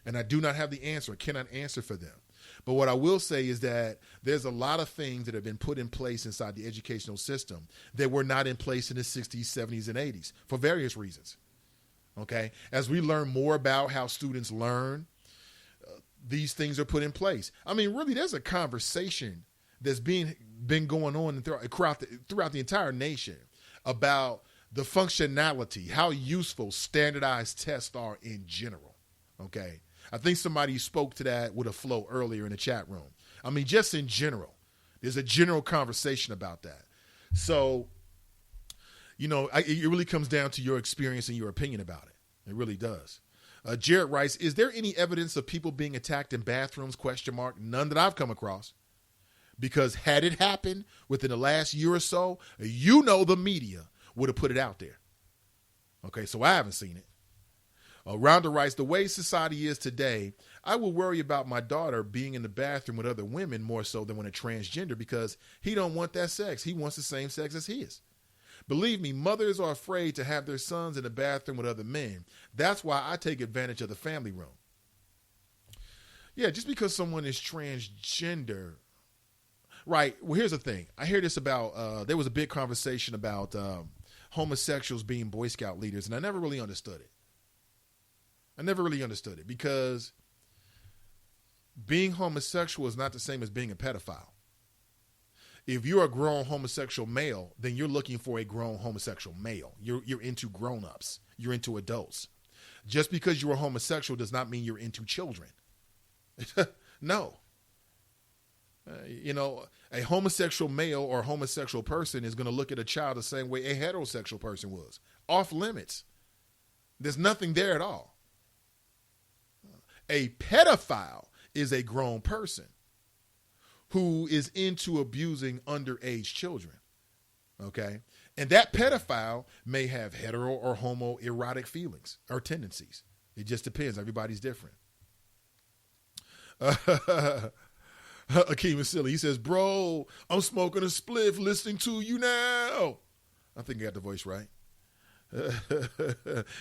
And I do not have the answer. I cannot answer for them. But what I will say is that there's a lot of things that have been put in place inside the educational system that were not in place in the 60s, 70s, and 80s for various reasons. Okay? As we learn more about how students learn, these things are put in place. I mean, really, there's a conversation that's been going on throughout the entire nation about the functionality, how useful standardized tests are in general. Okay? I think somebody spoke to that with a flow earlier in the chat room. I mean, just in general, there's a general conversation about that. So, it really comes down to your experience and your opinion about it. It really does. Jared writes, is there any evidence of people being attacked in bathrooms? ? None that I've come across. Because had it happened within the last year or so, the media would have put it out there. Okay, so I haven't seen it. Rhonda writes, the way society is today, I will worry about my daughter being in the bathroom with other women more so than when a transgender because he don't want that sex. He wants the same sex as his. Believe me, mothers are afraid to have their sons in the bathroom with other men. That's why I take advantage of the family room. Yeah, just because someone is transgender. Right. Well, here's the thing. I hear this about, there was a big conversation about homosexuals being Boy Scout leaders, and I never really understood it. Because being homosexual is not the same as being a pedophile. If you're a grown homosexual male, then you're looking for a grown homosexual male. You're into grown-ups. You're into adults. Just because you're a homosexual does not mean you're into children. No. A homosexual male or homosexual person is going to look at a child the same way a heterosexual person was. Off limits. There's nothing there at all. A pedophile is a grown person who is into abusing underage children. Okay? And that pedophile may have hetero or homoerotic feelings or tendencies. It just depends. Everybody's different. Akeem is silly. He says, bro, I'm smoking a spliff listening to you now. I think I got the voice right.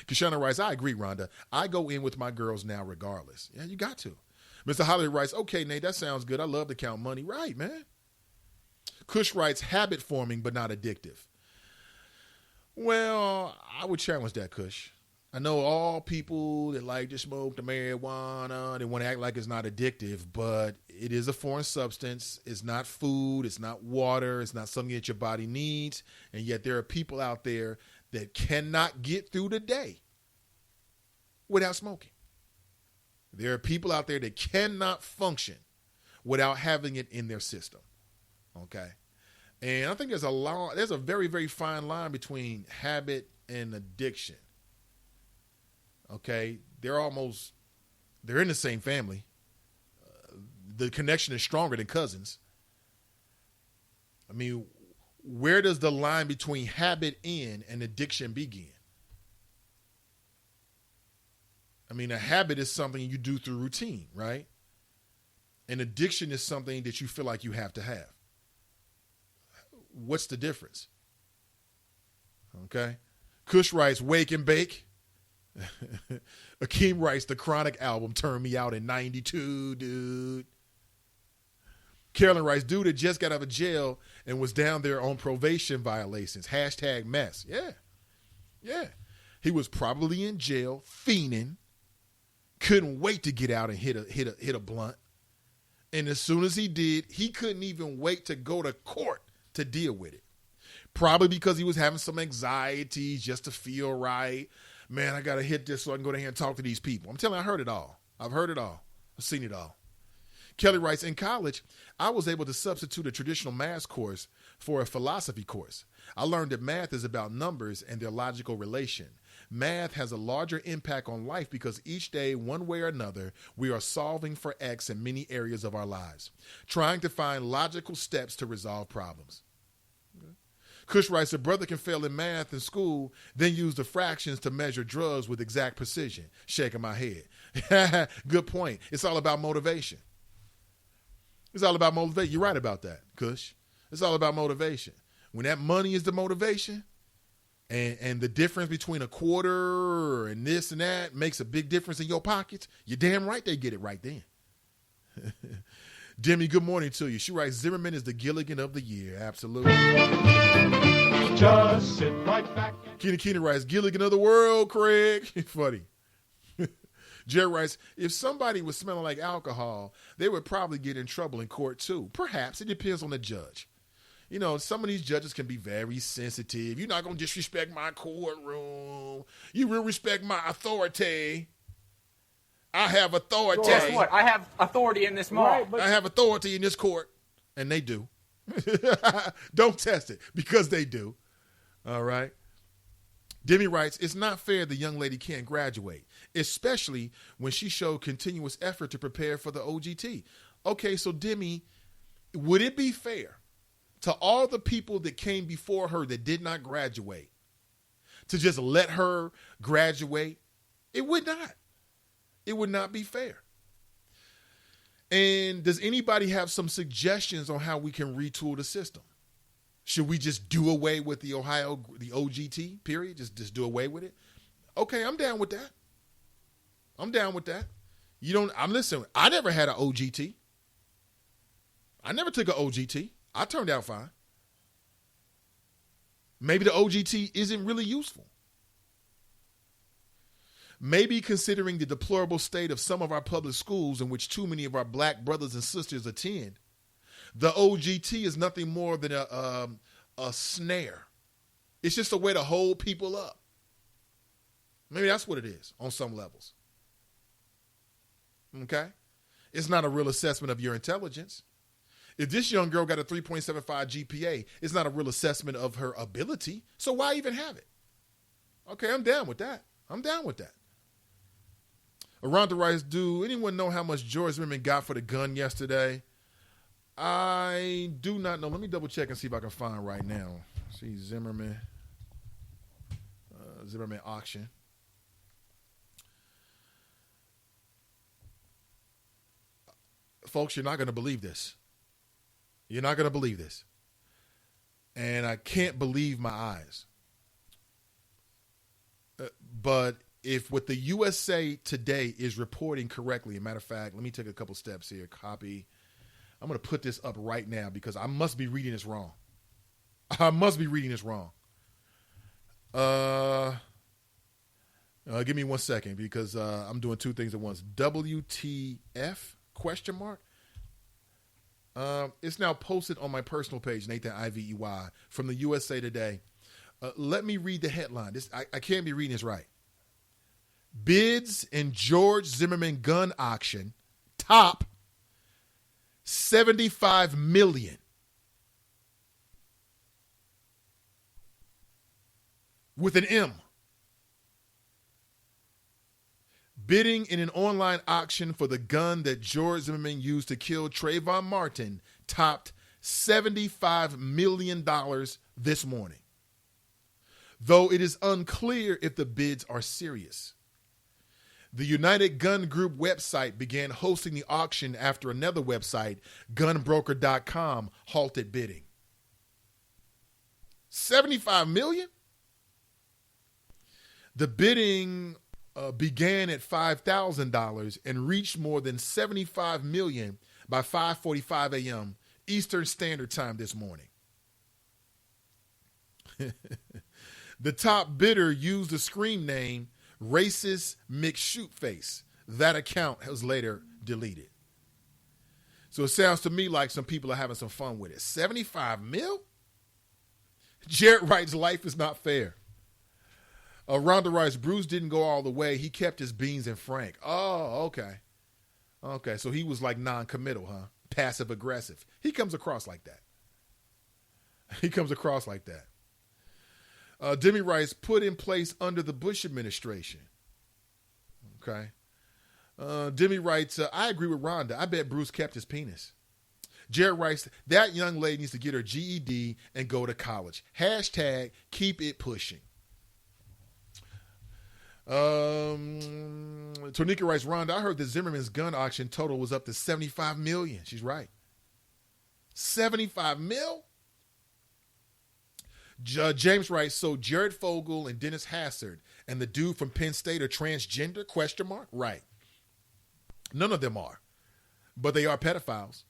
Kishana writes, I agree, Rhonda. I go in with my girls now regardless. Yeah, you got to. Mr. Holliday writes, okay, Nate, that sounds good. I love to count money. Right, man. Kush writes, habit forming but not addictive. Well, I would challenge that, Kush. I know all people that like to smoke the marijuana, they want to act like it's not addictive, but it is a foreign substance. It's not food. It's not water. It's not something that your body needs. And yet there are people out there that cannot get through the day without smoking. There are people out there that cannot function without having it in their system. Okay? And I think there's a very, very fine line between habit and addiction. Okay? They're in the same family. The connection is stronger than cousins. I mean, where does the line between habit end and addiction begin? I mean, a habit is something you do through routine, right? An addiction is something that you feel like you have to have. What's the difference? Okay. Kush writes, wake and bake. Akeem writes, the Chronic album turned me out in 92, dude. Carolyn writes, dude that just got out of jail and was down there on probation violations. #mess. Yeah. Yeah. He was probably in jail, fiending. Couldn't wait to get out and hit a blunt. And as soon as he did, he couldn't even wait to go to court to deal with it. Probably because he was having some anxiety just to feel right. Man, I got to hit this so I can go down here and talk to these people. I'm telling you, I heard it all. I've heard it all. I've seen it all. Kelly writes, in college, I was able to substitute a traditional math course for a philosophy course. I learned that math is about numbers and their logical relation. Math has a larger impact on life because each day, one way or another, we are solving for X in many areas of our lives, trying to find logical steps to resolve problems. Okay. Kush writes, a brother can fail in math in school, then use the fractions to measure drugs with exact precision. Shaking my head. Good point. It's all about motivation. It's all about motivation. You're right about that, Kush. It's all about motivation. When that money is the motivation, and the difference between a quarter and this and that makes a big difference in your pockets, you're damn right they get it right then. Demi, good morning to you. She writes, Zimmerman is the Gilligan of the year. Absolutely. Just sit right back. Keena writes, Gilligan of the world, Craig. Funny. Jerry writes, if somebody was smelling like alcohol, they would probably get in trouble in court too. Perhaps. It depends on the judge. You know, some of these judges can be very sensitive. You're not going to disrespect my courtroom. You will respect my authority. I have authority. Guess what? I have authority in this mall. Right, I have authority in this court. And they do. Don't test it because they do. All right. Demi writes, it's not fair the young lady can't graduate, especially when she showed continuous effort to prepare for the OGT. Okay, so Demi, would it be fair to all the people that came before her that did not graduate to just let her graduate? It would not. It would not be fair. And does anybody have some suggestions on how we can retool the system? Should we just do away with the OGT period? Just do away with it? Okay, I'm down with that. I'm down with that. Listen, I never had an OGT. I never took an OGT. I turned out fine. Maybe the OGT isn't really useful. Maybe considering the deplorable state of some of our public schools in which too many of our black brothers and sisters attend, the OGT is nothing more than a snare. It's just a way to hold people up. Maybe that's what it is on some levels. Okay? It's not a real assessment of your intelligence. If this young girl got a 3.75 GPA, it's not a real assessment of her ability. So why even have it? Okay, I'm down with that. I'm down with that. Aranda writes, do anyone know how much George Zimmerman got for the gun yesterday? I do not know. Let me double check and see if I can find right now. See Zimmerman auction. Folks, you're not going to believe this. You're not going to believe this. And I can't believe my eyes. But if what the USA Today is reporting correctly, as a matter of fact, let me take a couple steps here. Copy. I'm going to put this up right now because I must be reading this wrong. I must be reading this wrong. Give me 1 second because I'm doing two things at once. WTF? Question mark. It's now posted on my personal page, Nathan Ivey from the USA Today. Let me read the headline. I can't be reading this right. Bids in George Zimmerman gun auction top $75 million. With an M. Bidding in an online auction for the gun that George Zimmerman used to kill Trayvon Martin topped $75 million this morning. Though it is unclear if the bids are serious. The United Gun Group website began hosting the auction after another website, gunbroker.com, halted bidding. $75 million? The bidding began at $5,000 and reached more than $75 million by 5:45 a.m. Eastern Standard Time this morning. The top bidder used the screen name Racist McShootface. That account was later deleted. So it sounds to me like some people are having some fun with it. 75 mil? Jared writes, life is not fair. Rhonda writes, Bruce didn't go all the way. He kept his beans and frank. Oh, okay. Okay, so he was like non-committal, huh? Passive aggressive. He comes across like that. He comes across like that. Demi writes, put in place under the Bush administration. Okay. Demi writes, I agree with Rhonda. I bet Bruce kept his penis. Jared writes, that young lady needs to get her GED and go to college. Hashtag keep it pushing. Tonika writes, Rhonda, I heard that Zimmerman's gun auction total was up to $75 million. She's right. $75 mil? James writes, so Jared Fogle and Dennis Hassard and the dude from Penn State are transgender, ? Right. None of them are, but they are pedophiles.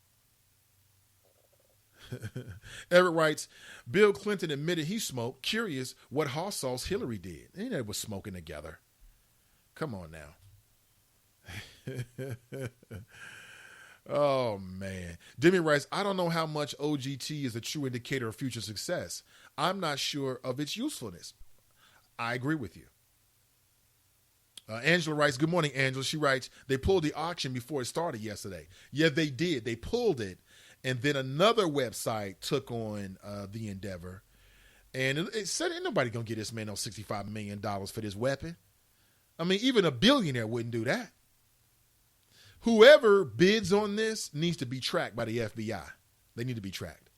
Eric writes, Bill Clinton admitted he smoked. Curious what hot sauce Hillary did. They was smoking together. Come on now. Oh, man. Demi writes, I don't know how much OGT is a true indicator of future success. I'm not sure of its usefulness. I agree with you. Angela writes, good morning, Angela. She writes, they pulled the auction before it started yesterday. Yeah, they did. They pulled it. And then another website took on the endeavor. And it said, ain't nobody going to get this man no $65 million for this weapon. I mean, even a billionaire wouldn't do that. Whoever bids on this needs to be tracked by the FBI. They need to be tracked.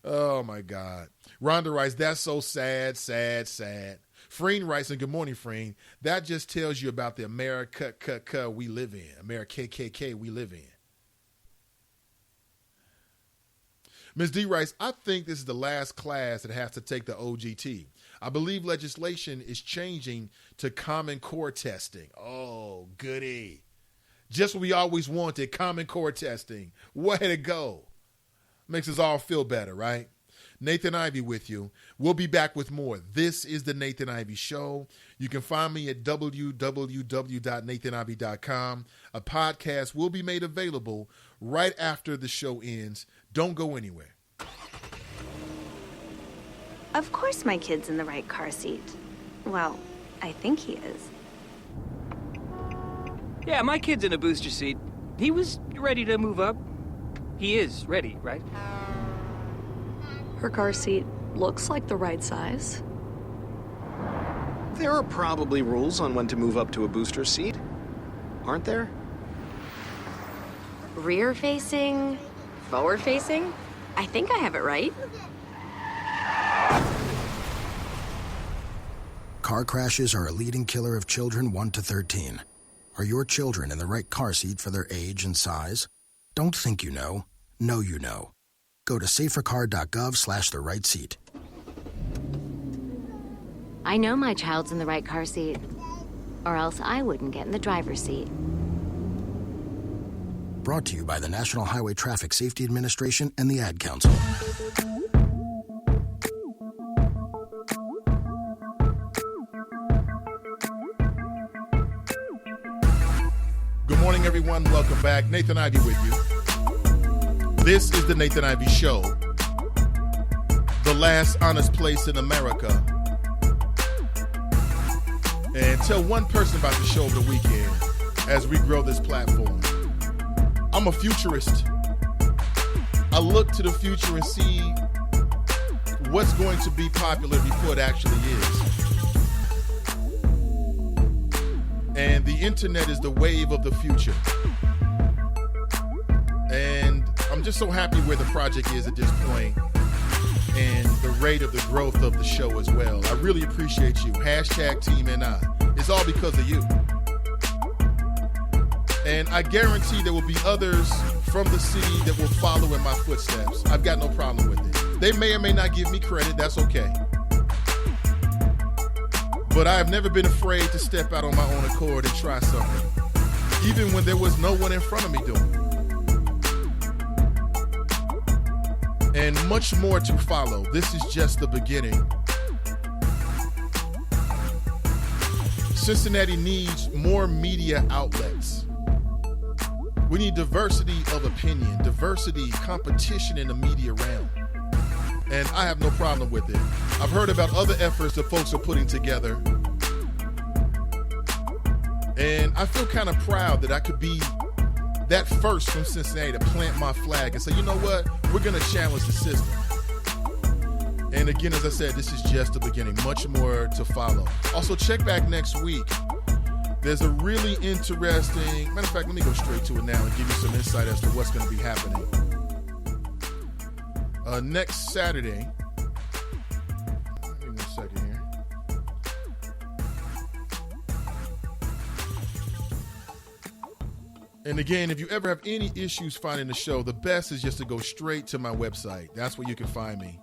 Oh, my God. Rhonda writes, that's so sad, sad, sad. Freen writes, and good morning, Freen. That just tells you about the America we live in. America KKK we live in. Ms. D writes, I think this is the last class that has to take the OGT. I believe legislation is changing to Common Core testing. Oh, goody. Just what we always wanted, Common Core testing. Way to go. Makes us all feel better, right? Nathan Ivey with you. We'll be back with more. This is the Nathan Ivey Show. You can find me at www.nathanivey.com. A podcast will be made available right after the show ends. Don't go anywhere. Of course my kid's in the right car seat. Well, I think he is. Yeah, my kid's in a booster seat. He was ready to move up. He is ready, right? Her car seat looks like the right size. There are probably rules on when to move up to a booster seat, aren't there? Rear facing, forward facing. I think I have it right. Car crashes are a leading killer of children 1 to 13. Are your children in the right car seat for their age and size? Don't think you know. Know you know. Go to safercar.gov/the right seat. I know my child's in the right car seat, or else I wouldn't get in the driver's seat. Brought to you by the National Highway Traffic Safety Administration and the Ad Council. Good morning, everyone. Welcome back. Nathan Ivey with you. This is the Nathan Ivey Show, the last honest place in America. And tell one person about the show over the weekend as we grow this platform. I'm a futurist. I look to the future and see what's going to be popular before it actually is. And the internet is the wave of the future. And I'm just so happy where the project is at this point and the rate of the growth of the show as well. I really appreciate you. Hashtag Team NI. It's all because of you. And I guarantee there will be others from the city that will follow in my footsteps. I've got no problem with it. They may or may not give me credit. That's okay. But I have never been afraid to step out on my own accord and try something, even when there was no one in front of me doing it. And much more to follow. This is just the beginning. Cincinnati needs more media outlets. We need diversity of opinion, diversity, competition in the media realm. And I have no problem with it. I've heard about other efforts that folks are putting together. And I feel kind of proud that I could be that first from Cincinnati to plant my flag and say, you know what? We're going to challenge the system. And again, as I said, this is just the beginning. Much more to follow. Also, check back next week. There's a really interesting, matter of fact, let me go straight to it now and give you some insight as to what's going to be happening. Next Saturday, give me a second here. And again, if you ever have any issues finding the show, the best is just to go straight to my website. That's where you can find me.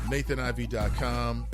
NathanIvey.com.